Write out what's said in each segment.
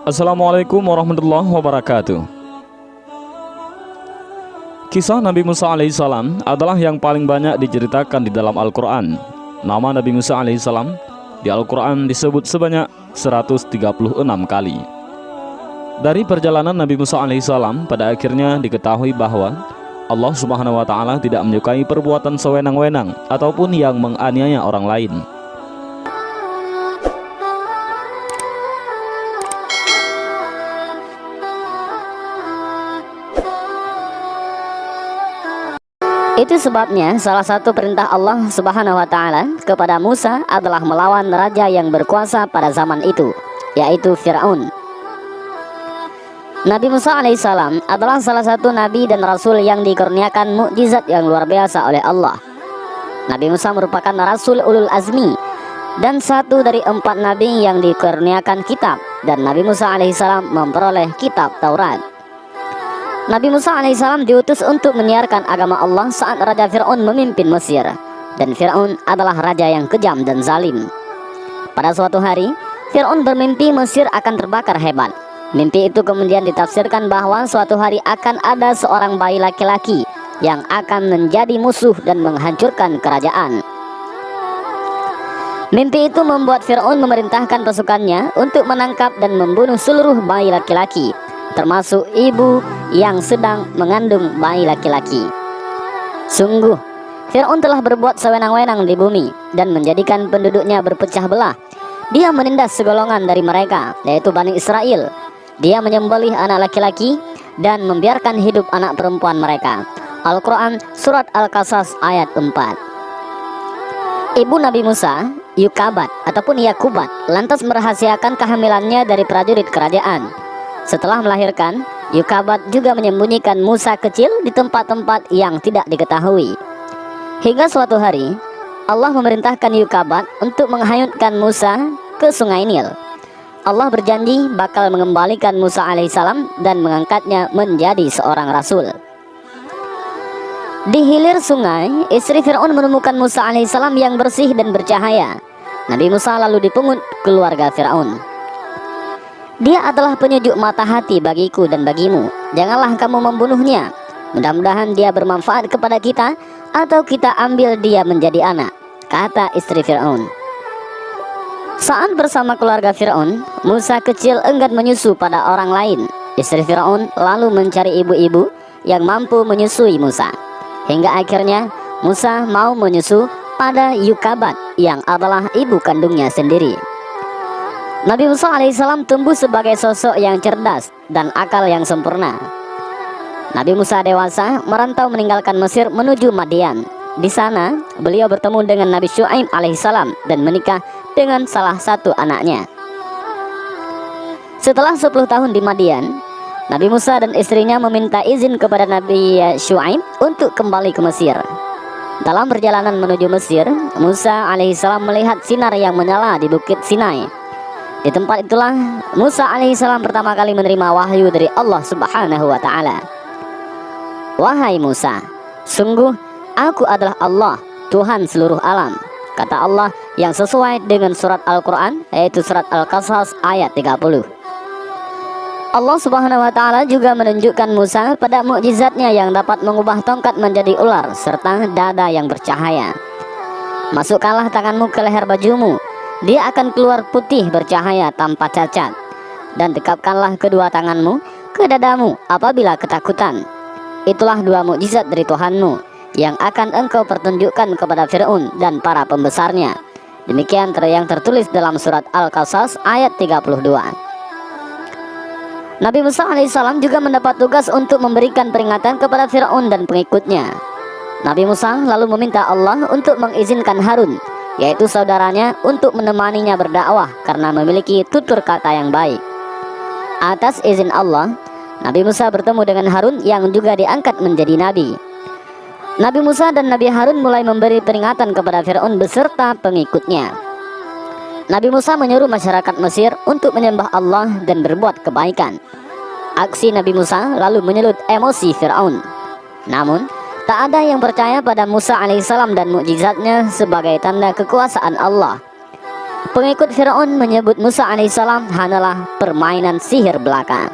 Assalamualaikum warahmatullahi wabarakatuh. Kisah Nabi Musa alaihissalam adalah yang paling banyak diceritakan di dalam Al-Quran. Nama Nabi Musa alaihissalam di Al-Quran disebut sebanyak 136 kali. Dari perjalanan Nabi Musa alaihissalam, pada akhirnya diketahui bahwa Allah subhanahu wa ta'ala tidak menyukai perbuatan sewenang-wenang ataupun yang menganiaya orang lain. Itu sebabnya salah satu perintah Allah subhanahu wa ta'ala kepada Musa adalah melawan raja yang berkuasa pada zaman itu, yaitu Fir'aun. Nabi Musa alaihissalam adalah salah satu nabi dan rasul yang dikurniakan mukjizat yang luar biasa oleh Allah. Nabi Musa merupakan rasul ulul azmi dan satu dari 4 nabi yang dikurniakan kitab, dan Nabi Musa alaihissalam memperoleh kitab Taurat. Nabi Musa alaihissalam diutus untuk menyiarkan agama Allah saat Raja Fir'aun memimpin Mesir, dan Fir'aun adalah raja yang kejam dan zalim. Pada suatu hari, Fir'aun bermimpi Mesir akan terbakar hebat. Mimpi itu kemudian ditafsirkan bahwa suatu hari akan ada seorang bayi laki-laki yang akan menjadi musuh dan menghancurkan kerajaan. Mimpi itu membuat Fir'aun memerintahkan pasukannya untuk menangkap dan membunuh seluruh bayi laki-laki, termasuk ibu yang sedang mengandung bayi laki-laki. Sungguh, Fir'aun telah berbuat sewenang-wenang di bumi dan menjadikan penduduknya berpecah belah. Dia menindas segolongan dari mereka, yaitu Bani Israel. Dia menyembelih anak laki-laki dan membiarkan hidup anak perempuan mereka. Al-Quran Surat Al-Qasas ayat 4. Ibu Nabi Musa, Yukabat ataupun Yakubat, lantas merahasiakan kehamilannya dari prajurit kerajaan. Setelah melahirkan, Yukabat juga menyembunyikan Musa kecil di tempat-tempat yang tidak diketahui. Hingga suatu hari, Allah memerintahkan Yukabat untuk menghanyutkan Musa ke sungai Nil. Allah berjanji bakal mengembalikan Musa alaihissalam dan mengangkatnya menjadi seorang rasul. Di hilir sungai, istri Fir'aun menemukan Musa alaihissalam yang bersih dan bercahaya. Nabi Musa lalu dipungut keluarga Fir'aun. Dia adalah penyujuk mata hati bagiku dan bagimu. Janganlah kamu membunuhnya. Mudah-mudahan dia bermanfaat kepada kita, atau kita ambil dia menjadi anak, kata istri Fir'aun. Saat bersama keluarga Fir'aun, Musa kecil enggan menyusu pada orang lain. Istri Fir'aun lalu mencari ibu-ibu yang mampu menyusui Musa. Hingga akhirnya Musa mau menyusu pada Yukabat yang adalah ibu kandungnya sendiri. Nabi Musa alaihissalam tumbuh sebagai sosok yang cerdas dan akal yang sempurna. Nabi Musa dewasa merantau meninggalkan Mesir menuju Madian. Di sana beliau bertemu dengan Nabi Syu'aib alaihissalam dan menikah dengan salah satu anaknya. Setelah 10 tahun di Madian, Nabi Musa dan istrinya meminta izin kepada Nabi Syu'aib untuk kembali ke Mesir. Dalam perjalanan menuju Mesir, Musa alaihissalam melihat sinar yang menyala di Bukit Sinai. Di tempat itulah Musa alaihissalam pertama kali menerima wahyu dari Allah subhanahu wa ta'ala. Wahai Musa, sungguh aku adalah Allah, Tuhan seluruh alam, kata Allah yang sesuai dengan surat Al-Quran, yaitu surat Al-Qasas ayat 30. Allah subhanahu wa ta'ala juga menunjukkan Musa pada mukjizatnya yang dapat mengubah tongkat menjadi ular serta dada yang bercahaya. Masukkanlah tanganmu ke leher bajumu, dia akan keluar putih bercahaya tanpa cacat. Dan dekapkanlah kedua tanganmu ke dadamu apabila ketakutan. Itulah 2 mukjizat dari Tuhanmu yang akan engkau pertunjukkan kepada Fir'aun dan para pembesarnya. Demikian yang tertulis dalam surat Al-Qasas ayat 32. Nabi Musa alaihissalam juga mendapat tugas untuk memberikan peringatan kepada Fir'aun dan pengikutnya. Nabi Musa lalu meminta Allah untuk mengizinkan Harun, yaitu saudaranya, untuk menemaninya berdakwah karena memiliki tutur kata yang baik. Atas izin Allah, Nabi Musa bertemu dengan Harun yang juga diangkat menjadi nabi. Nabi Musa dan Nabi Harun mulai memberi peringatan kepada Fir'aun beserta pengikutnya. Nabi Musa menyuruh masyarakat Mesir untuk menyembah Allah dan berbuat kebaikan. Aksi Nabi Musa lalu menyulut emosi Fir'aun. Namun, tak ada yang percaya pada Musa alaihissalam dan mukjizatnya sebagai tanda kekuasaan Allah. Pengikut Fir'aun menyebut Musa alaihissalam hanyalah permainan sihir belaka.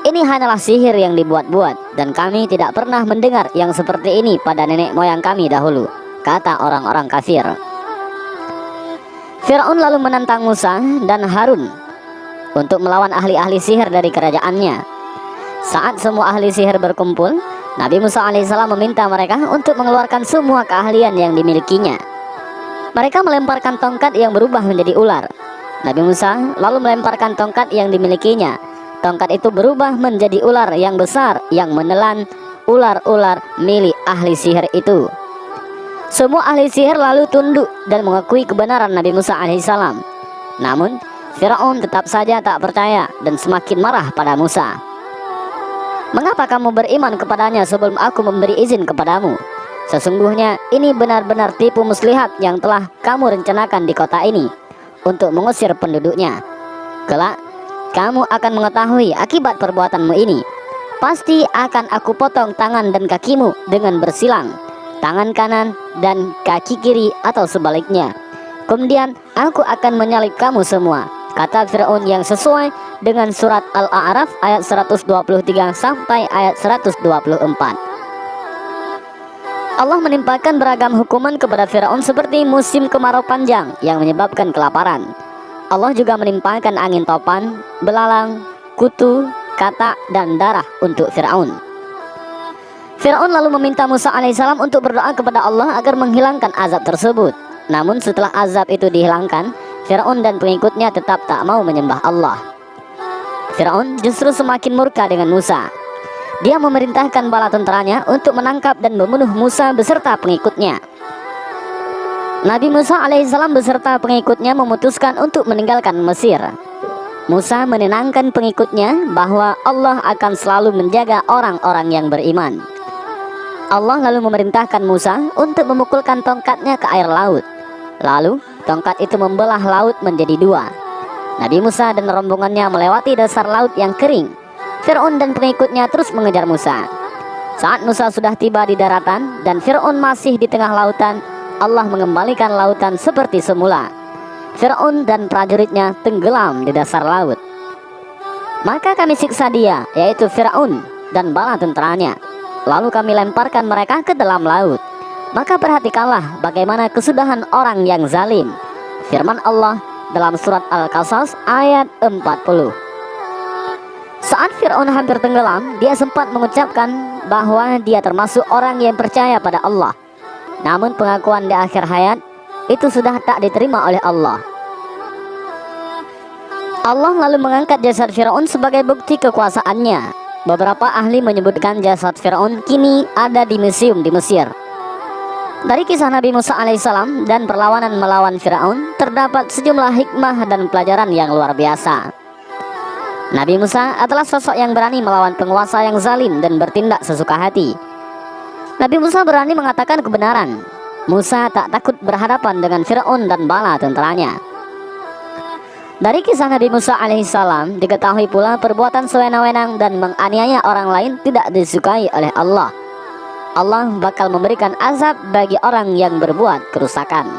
Ini hanyalah sihir yang dibuat-buat, dan kami tidak pernah mendengar yang seperti ini pada nenek moyang kami dahulu, kata orang-orang kafir. Fir'aun lalu menantang Musa dan Harun untuk melawan ahli-ahli sihir dari kerajaannya. Saat semua ahli sihir berkumpul, Nabi Musa alaihissalam meminta mereka untuk mengeluarkan semua keahlian yang dimilikinya. Mereka melemparkan tongkat yang berubah menjadi ular. Nabi Musa lalu melemparkan tongkat yang dimilikinya. Tongkat itu berubah menjadi ular yang besar yang menelan ular-ular milik ahli sihir itu. Semua ahli sihir lalu tunduk dan mengakui kebenaran Nabi Musa alaihissalam. Namun Fir'aun tetap saja tak percaya dan semakin marah pada Musa. Mengapa kamu beriman kepadanya sebelum aku memberi izin kepadamu? Sesungguhnya ini benar-benar tipu muslihat yang telah kamu rencanakan di kota ini untuk mengusir penduduknya. Kelak kamu akan mengetahui akibat perbuatanmu ini. Pasti akan aku potong tangan dan kakimu dengan bersilang, tangan kanan dan kaki kiri atau sebaliknya. Kemudian aku akan menyalib kamu semua, kata Fir'aun yang sesuai dengan surat Al-A'raf ayat 123 sampai ayat 124. Allah menimpakan beragam hukuman kepada Fir'aun seperti musim kemarau panjang yang menyebabkan kelaparan. Allah juga menimpakan angin topan, belalang, kutu, katak, dan darah untuk Fir'aun. Fir'aun lalu meminta Musa alaihissalam untuk berdoa kepada Allah agar menghilangkan azab tersebut. Namun setelah azab itu dihilangkan, Fir'aun dan pengikutnya tetap tak mau menyembah Allah. Fir'aun justru semakin murka dengan Musa. Dia memerintahkan bala tentaranya untuk menangkap dan membunuh Musa beserta pengikutnya. Nabi Musa alaihissalam beserta pengikutnya memutuskan untuk meninggalkan Mesir. Musa menenangkan pengikutnya bahwa Allah akan selalu menjaga orang-orang yang beriman. Allah lalu memerintahkan Musa untuk memukulkan tongkatnya ke air laut. Lalu tongkat itu membelah laut menjadi dua. Nabi Musa dan rombongannya melewati dasar laut yang kering. Fir'aun dan pengikutnya terus mengejar Musa. Saat Musa sudah tiba di daratan dan Fir'aun masih di tengah lautan, Allah mengembalikan lautan seperti semula. Fir'aun dan prajuritnya tenggelam di dasar laut. Maka kami siksa dia, yaitu Fir'aun dan bala tentaranya. Lalu kami lemparkan mereka ke dalam laut. Maka perhatikanlah bagaimana kesudahan orang yang zalim. Firman Allah dalam surat Al-Qasas ayat 40. Saat Fir'aun hampir tenggelam, dia sempat mengucapkan bahwa dia termasuk orang yang percaya pada Allah. Namun pengakuan di akhir hayat itu sudah tak diterima oleh Allah. Allah lalu mengangkat jasad Fir'aun sebagai bukti kekuasaannya. Beberapa ahli menyebutkan jasad Fir'aun kini ada di museum di Mesir. Dari kisah Nabi Musa alaihissalam dan perlawanan melawan Fir'aun terdapat sejumlah hikmah dan pelajaran yang luar biasa. Nabi Musa adalah sosok yang berani melawan penguasa yang zalim dan bertindak sesuka hati. Nabi Musa berani mengatakan kebenaran. Musa tak takut berhadapan dengan Fir'aun dan bala tentaranya. Dari kisah Nabi Musa alaihissalam diketahui pula perbuatan sewenang-wenang dan menganiaya orang lain tidak disukai oleh Allah. Allah bakal memberikan azab bagi orang yang berbuat kerusakan.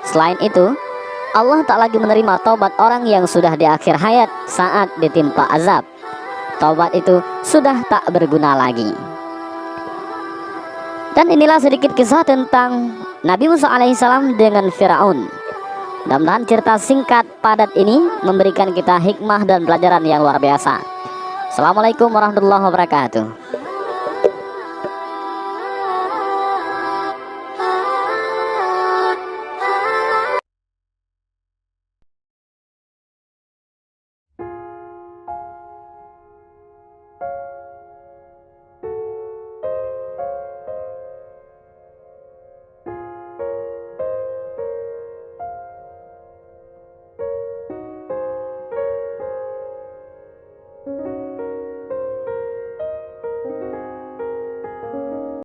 Selain itu, Allah tak lagi menerima taubat orang yang sudah di akhir hayat saat ditimpa azab. Taubat itu sudah tak berguna lagi. Dan inilah sedikit kisah tentang Nabi Musa alaihissalam dengan Fir'aun. Mudah-mudahan cerita singkat padat ini memberikan kita hikmah dan pelajaran yang luar biasa. Assalamualaikum warahmatullahi wabarakatuh.